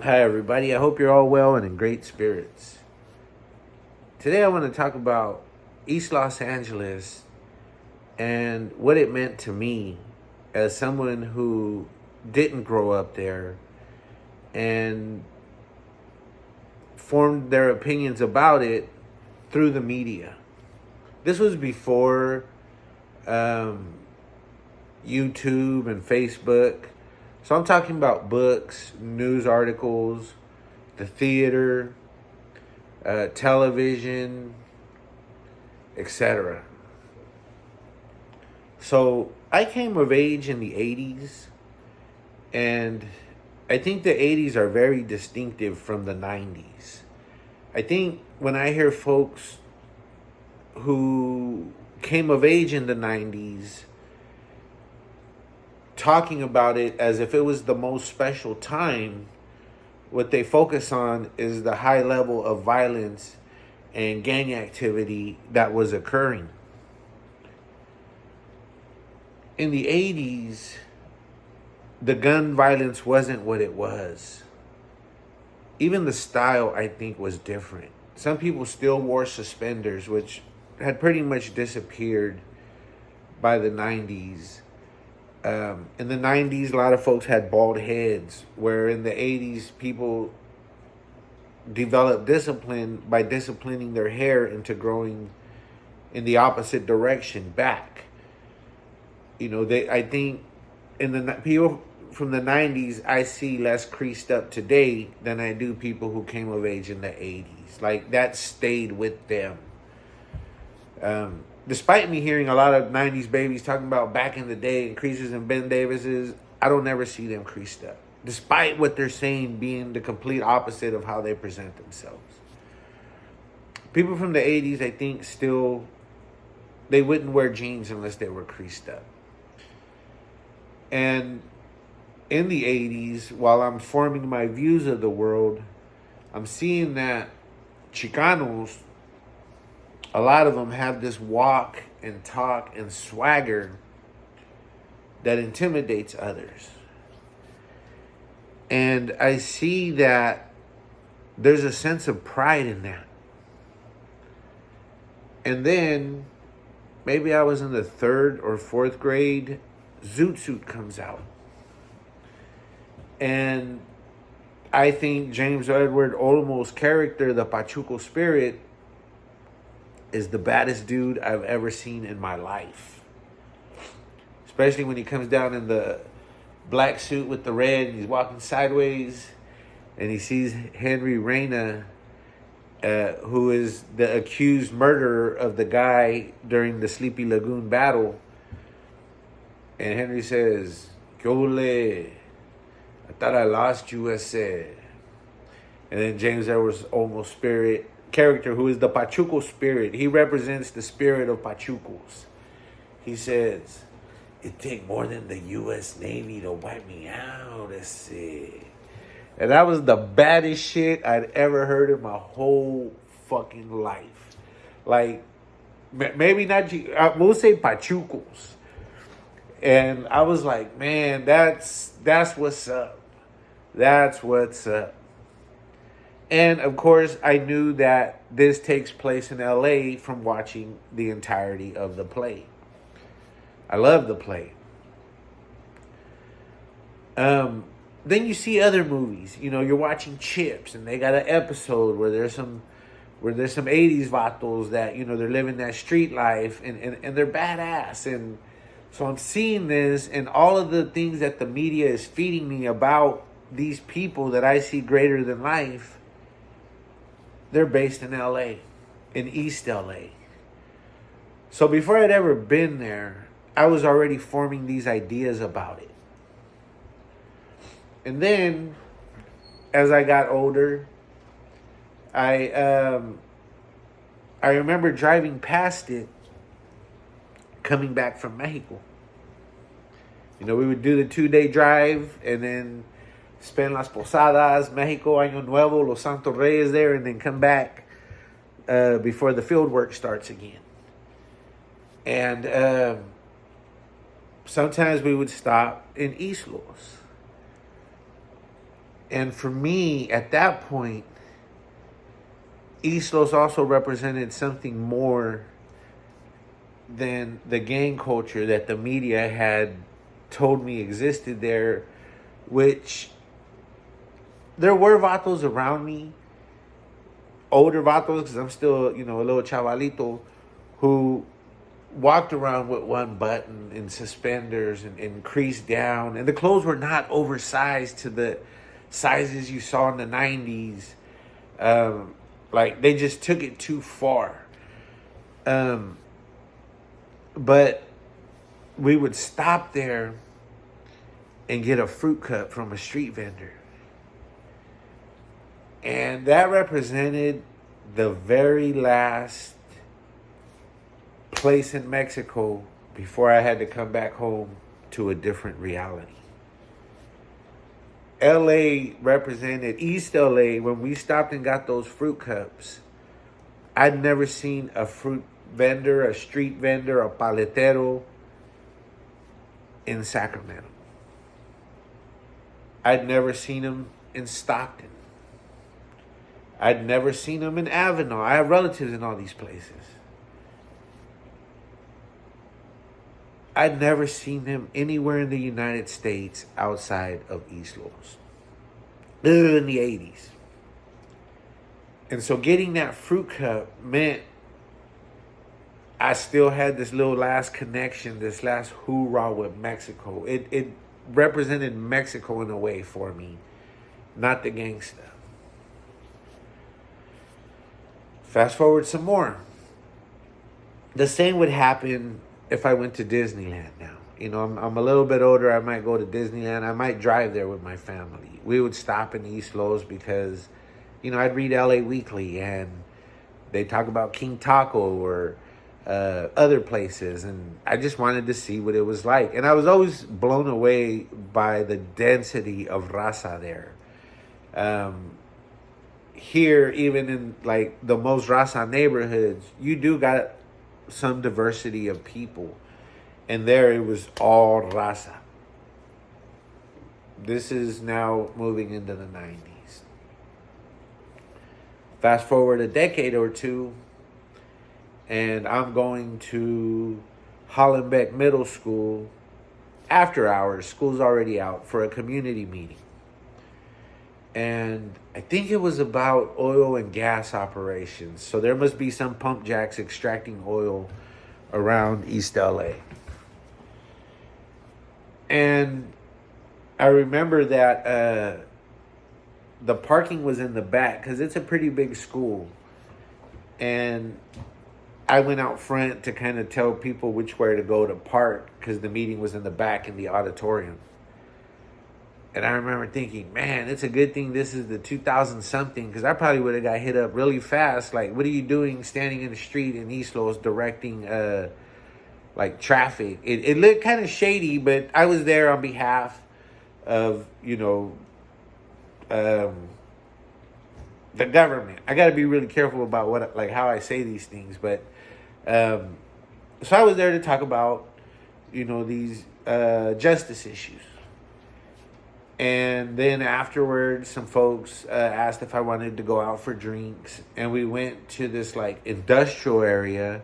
Hi, everybody. I hope you're all well and in great spirits. Today, I want to talk about East Los Angeles and what it meant to me as someone who didn't grow up there and formed their opinions about it through the media. This was before um, YouTube and Facebook. So I'm talking about books, news articles, the theater, television, etc. So I came of age in the 80s, and I think the 80s are very distinctive from the 90s. I think when I hear folks who came of age in the 90s talking about it as if it was the most special time, what they focus on is the high level of violence and gang activity that was occurring. In the 80s, the gun violence wasn't what it was. Even the style, I think, was different. Some people still wore suspenders, which had pretty much disappeared by the 90s. In the 90s, a lot of folks had bald heads, where in the 80s, people developed discipline by disciplining their hair into growing in the opposite direction back. I think in the people from the 90s, I see less creased up today than I do people who came of age in the 80s. Like, that stayed with them. Despite me hearing a lot of 90s babies talking about back in the day and creases and Ben Davises, I don't ever see them creased up. Despite what they're saying being the complete opposite of how they present themselves. People from the 80s, I think, still, they wouldn't wear jeans unless they were creased up. And in the 80s, while I'm forming my views of the world, I'm seeing that Chicanos, a lot of them have this walk and talk and swagger that intimidates others. And I see that there's a sense of pride in that. And then, maybe I was in the third or fourth grade, Zoot Suit comes out. And I think James Edward Olmo's character, the Pachuco Spirit, is the baddest dude I've ever seen in my life. Especially when he comes down in the black suit with the red and he's walking sideways and he sees Henry Reyna, who is the accused murderer of the guy during the Sleepy Lagoon battle. And Henry says, "Yole, I thought I lost you," I said. And then James Edwards Olmo's spirit character, who is the Pachuco Spirit, he represents the spirit of Pachucos. He says, "It take more than the U.S. Navy to wipe me out," I said. And that was the baddest shit I'd ever heard in my whole fucking life. Like, maybe not, we'll say Pachucos. And I was like, man, that's what's up. That's what's up. And of course, I knew that this takes place in LA from watching the entirety of the play. I love the play. Then you see other movies. You're watching Chips, and they got an episode where there's some 80s vatos that, they're living that street life and they're badass. And so I'm seeing this and all of the things that the media is feeding me about these people that I see greater than life, they're based in LA, in East LA. So before I'd ever been there, I was already forming these ideas about it. And then, as I got older, I remember driving past it, coming back from Mexico. We would do the 2-day drive and then spend Las Posadas, Mexico, Año Nuevo, Los Santos Reyes there, and then come back before the field work starts again. And sometimes we would stop in East Los. And for me, at that point, East Los also represented something more than the gang culture that the media had told me existed there, which there were vatos around me, older vatos, because I'm still, you know, a little chavalito, who walked around with one button and suspenders and creased down. And the clothes were not oversized to the sizes you saw in the 90s. Like, they just took it too far. But we would stop there and get a fruit cup from a street vendor. And that represented the very last place in Mexico before I had to come back home to a different reality. LA represented East LA. When we stopped and got those fruit cups, I'd never seen a fruit vendor, a street vendor, a paletero in Sacramento. I'd never seen them in Stockton. I'd never seen them in Avenal. I have relatives in all these places. I'd never seen them anywhere in the United States outside of East Los, other than the 80s. And so getting that fruit cup meant I still had this little last connection, this last hoorah with Mexico. It represented Mexico in a way for me, not the gangsta. Fast forward some more. The same would happen if I went to Disneyland now. You know, I'm a little bit older. I might go to Disneyland. I might drive there with my family. We would stop in East Los because, you know, I'd read LA Weekly and they talk about King Taco or other places. And I just wanted to see what it was like. And I was always blown away by the density of raza there. Here, even in like the most raza neighborhoods, you do got some diversity of people. And there it was all raza. This is now moving into the 90s. Fast forward a decade or two, and I'm going to Hollenbeck Middle School after hours. School's already out for a community meeting. And I think it was about oil and gas operations. So there must be some pump jacks extracting oil around East LA. And I remember that the parking was in the back because it's a pretty big school. And I went out front to kind of tell people which way to go to park because the meeting was in the back in the auditorium. And I remember thinking, man, it's a good thing this is the 2000 something, because I probably would have got hit up really fast. Like, what are you doing standing in the street in East Los directing like traffic? It looked kind of shady, but I was there on behalf of, you know, the government. I got to be really careful about what, like, how I say these things. But so I was there to talk about, you know, these justice issues. And then afterwards, some folks asked if I wanted to go out for drinks. And we went to this, like, industrial area.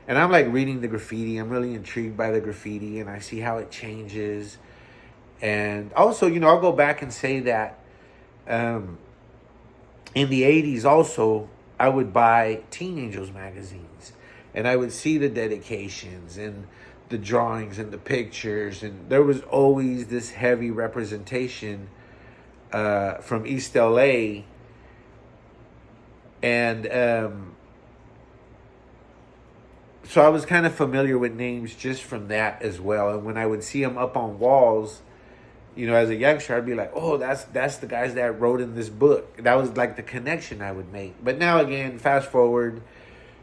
And I'm, like, reading the graffiti. I'm really intrigued by the graffiti. And I see how it changes. And also, you know, I'll go back and say that in the 80s also, I would buy Teen Angels magazines. And I would see the dedications and the drawings and the pictures, and there was always this heavy representation from East LA. And so I was kind of familiar with names just from that as well. And when I would see them up on walls, you know, as a youngster, I'd be like, oh, that's the guys that wrote in this book. That was like the connection I would make. But now again, fast forward,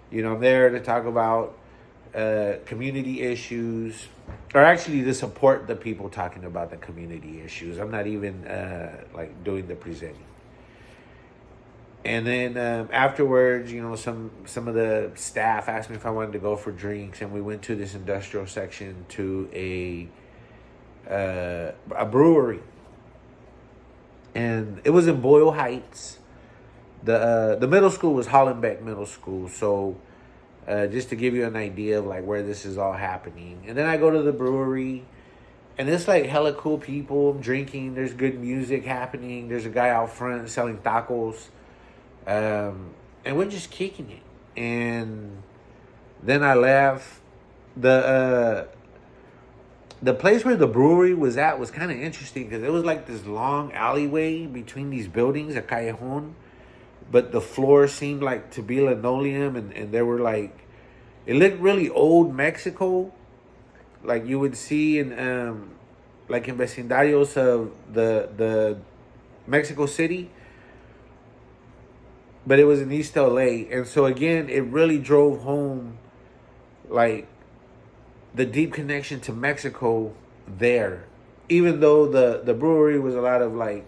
you know, I'm there to talk about community issues, or actually to support the people talking about the community issues. I'm not even like doing the presenting. And then afterwards, you know, some of the staff asked me if I wanted to go for drinks, and we went to this industrial section to a brewery. And it was in Boyle Heights. The middle school was Hollenbeck Middle School. So just to give you an idea of like where this is all happening. And then I go to the brewery, and it's like hella cool people. I'm drinking. There's good music happening. There's a guy out front selling tacos. And we're just kicking it. And then I left. The place where the brewery was at was kind of interesting because it was like this long alleyway between these buildings, a callejon. But the floor seemed like to be linoleum, and there were like, it looked really old Mexico, like you would see in like in vecindarios of the Mexico City. But it was in East LA, and so again, it really drove home like the deep connection to Mexico there. Even though the brewery was a lot of like,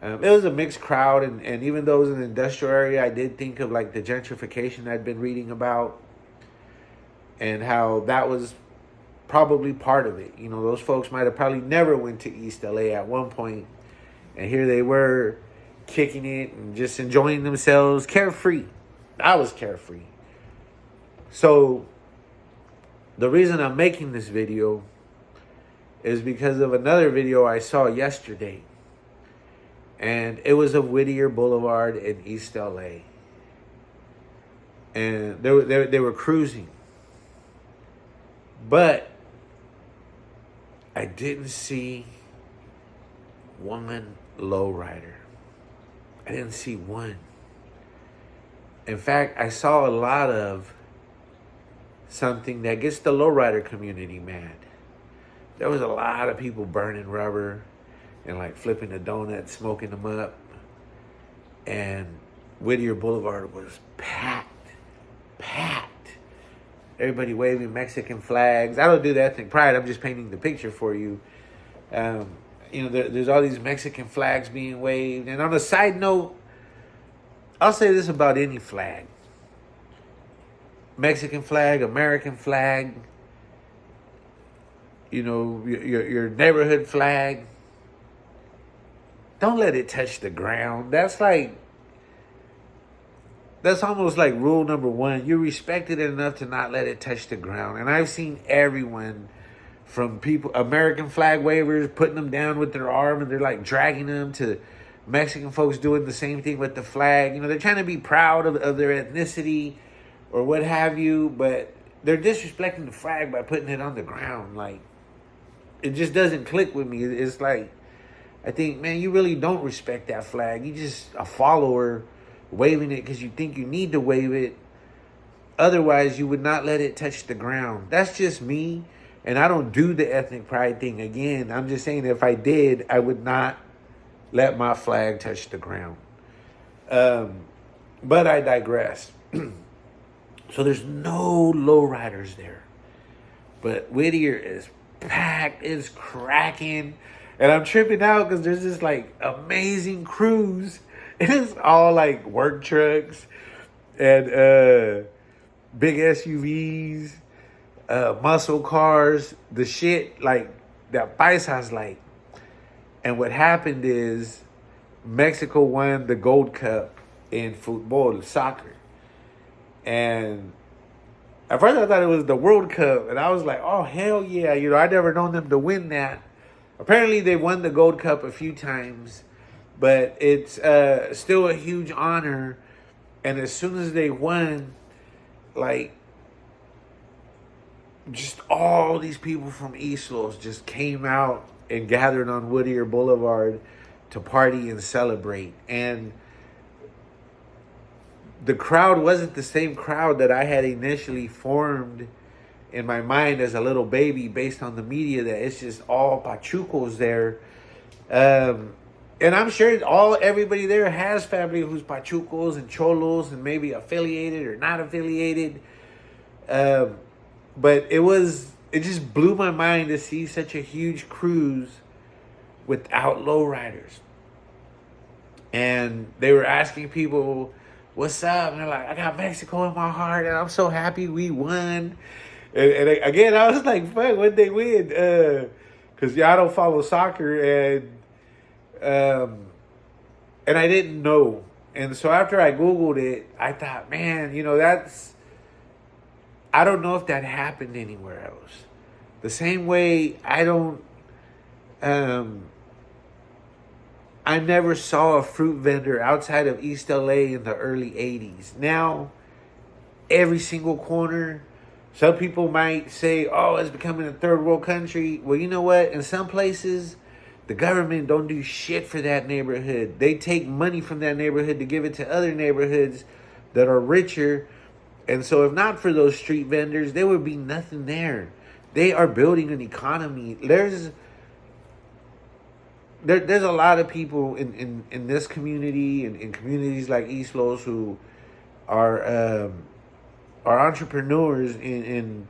it was a mixed crowd, and even though it was an industrial area, I did think of like the gentrification I'd been reading about, and how that was probably part of it. You know, those folks might have probably never went to East LA at one point, and here they were kicking it and just enjoying themselves, carefree. I was carefree. So the reason I'm making this video is because of another video I saw yesterday. And it was of Whittier Boulevard in East LA. And they were cruising. But I didn't see one lowrider. I didn't see one. In fact, I saw a lot of something that gets the lowrider community mad. There was a lot of people burning rubber and like flipping the donuts, smoking them up. And Whittier Boulevard was packed. Everybody waving Mexican flags. I don't do the ethnic pride. I'm just painting the picture for you. You know, there's all these Mexican flags being waved. And on a side note, I'll say this about any flag. Mexican flag, American flag, you know, your neighborhood flag. Don't let it touch the ground. That's almost like rule number one. You respect it enough to not let it touch the ground. And I've seen everyone from people, American flag wavers, putting them down with their arm and they're like dragging them, to Mexican folks doing the same thing with the flag. You know, they're trying to be proud of their ethnicity or what have you, but they're disrespecting the flag by putting it on the ground. Like, it just doesn't click with me. It's like, I think, man, you really don't respect that flag. You just a follower waving it because you think you need to wave it. Otherwise, you would not let it touch the ground. That's just me, and I don't do the ethnic pride thing. Again, I'm just saying if I did, I would not let my flag touch the ground. But I digress. So there's no lowriders there. But Whittier is packed, it's cracking. And I'm tripping out because there's this like amazing crews. And it's all like work trucks and big SUVs, muscle cars, the shit like that Paisa's like. And what happened is Mexico won the Gold Cup in football, soccer. And at first I thought it was the World Cup. And I was like, oh, hell yeah. You know, I never known them to win that. Apparently they won the Gold Cup a few times. But it's still a huge honor. And as soon as they won, like, just all these people from East Los just came out and gathered on Whittier Boulevard to party and celebrate. And the crowd wasn't the same crowd that I had initially formed in my mind as a little baby based on the media, that it's just all Pachucos there. And I'm sure everybody there has family who's Pachucos and Cholos and maybe affiliated or not affiliated. But it just blew my mind to see such a huge cruise without lowriders. And they were asking people, what's up? And they're like, I got Mexico in my heart and I'm so happy we won. And again, I was like, fuck, what'd they win? Because y'all don't follow soccer. And And I didn't know. And so after I Googled it, I thought, man, I don't know if that happened anywhere else. The same way I never saw a fruit vendor outside of East LA in the early 80s. Now, every single corner, some people might say, oh, it's becoming a third world country. Well, you know what? In some places, the government don't do shit for that neighborhood. They take money from that neighborhood to give it to other neighborhoods that are richer. And so if not for those street vendors, there would be nothing there. They are building an economy. There's a lot of people in this community and in communities like East Los who are entrepreneurs and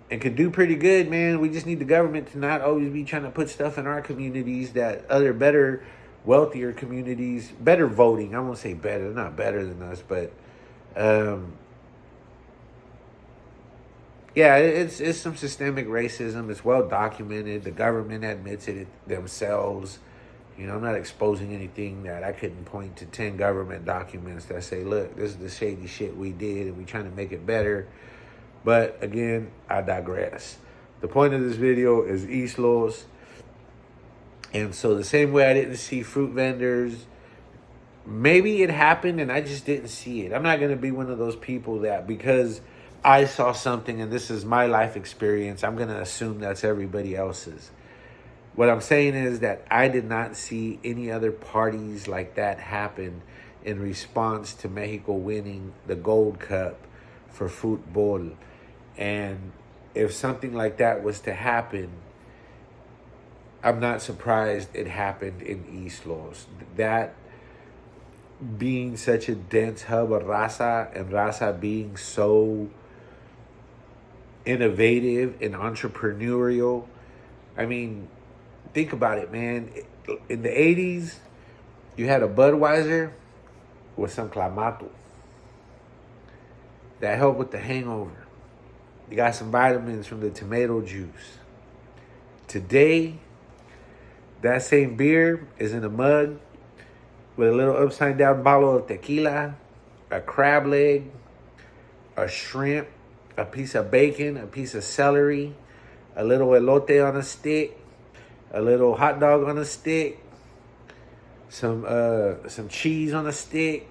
can do pretty good, man. We just need the government to not always be trying to put stuff in our communities that other better, wealthier communities, better voting. I won't say better, they're not better than us, but yeah, it's some systemic racism. It's well documented. The government admits it themselves. I'm not exposing anything that I couldn't point to 10 government documents that say, look, this is the shady shit we did and we're trying to make it better. But again, I digress. The point of this video is East Los. And so the same way I didn't see fruit vendors, maybe it happened and I just didn't see it. I'm not going to be one of those people that because I saw something and this is my life experience, I'm going to assume that's everybody else's. What I'm saying is that I did not see any other parties like that happen in response to Mexico winning the Gold Cup for football. And if something like that was to happen, I'm not surprised it happened in East Los. That being such a dense hub of raza and raza being so innovative and entrepreneurial. I mean, think about it, man. In the 80s, you had a Budweiser with some Clamato. That helped with the hangover. You got some vitamins from the tomato juice. Today, that same beer is in a mug with a little upside down bottle of tequila, a crab leg, a shrimp, a piece of bacon, a piece of celery, a little elote on a stick, a little hot dog on a stick, some cheese on a stick.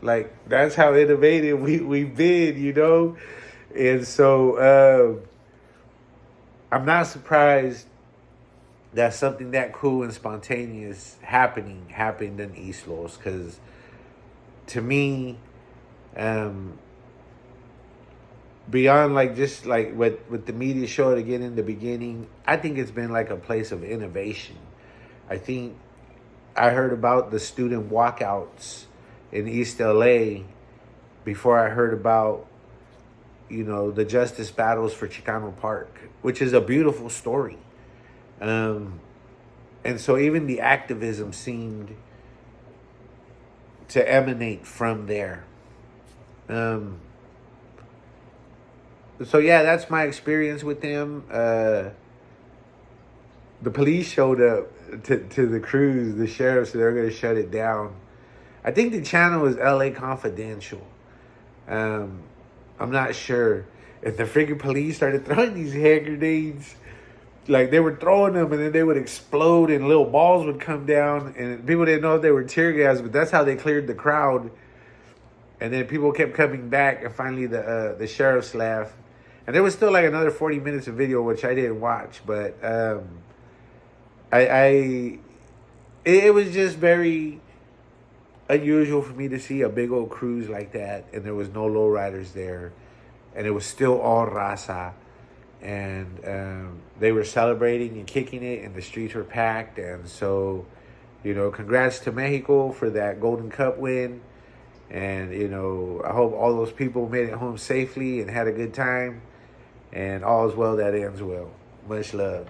Like, that's how innovative we've been, And so I'm not surprised that something that cool and spontaneous happened in East Los, because to me, beyond like just like what the media showed again in the beginning, I think it's been like a place of innovation. I think I heard about the student walkouts in East LA before I heard about, the justice battles for Chicano Park, which is a beautiful story. And so even the activism seemed to emanate from there. So yeah, that's my experience with them. The police showed up to the cruise, the sheriff, so they're going to shut it down. I think the channel is LA Confidential. I'm not sure. If the freaking police started throwing these hand grenades, like they were throwing them and then they would explode and little balls would come down and people didn't know if they were tear gas, but that's how they cleared the crowd. And then people kept coming back, and finally the sheriff's left. And there was still like another 40 minutes of video, which I didn't watch, but it was just very unusual for me to see a big old cruise like that, and there was no lowriders there, and it was still all raza, and they were celebrating and kicking it, and the streets were packed. And so, congrats to Mexico for that Golden Cup win. And, I hope all those people made it home safely and had a good time. And all is well that ends well. Much love.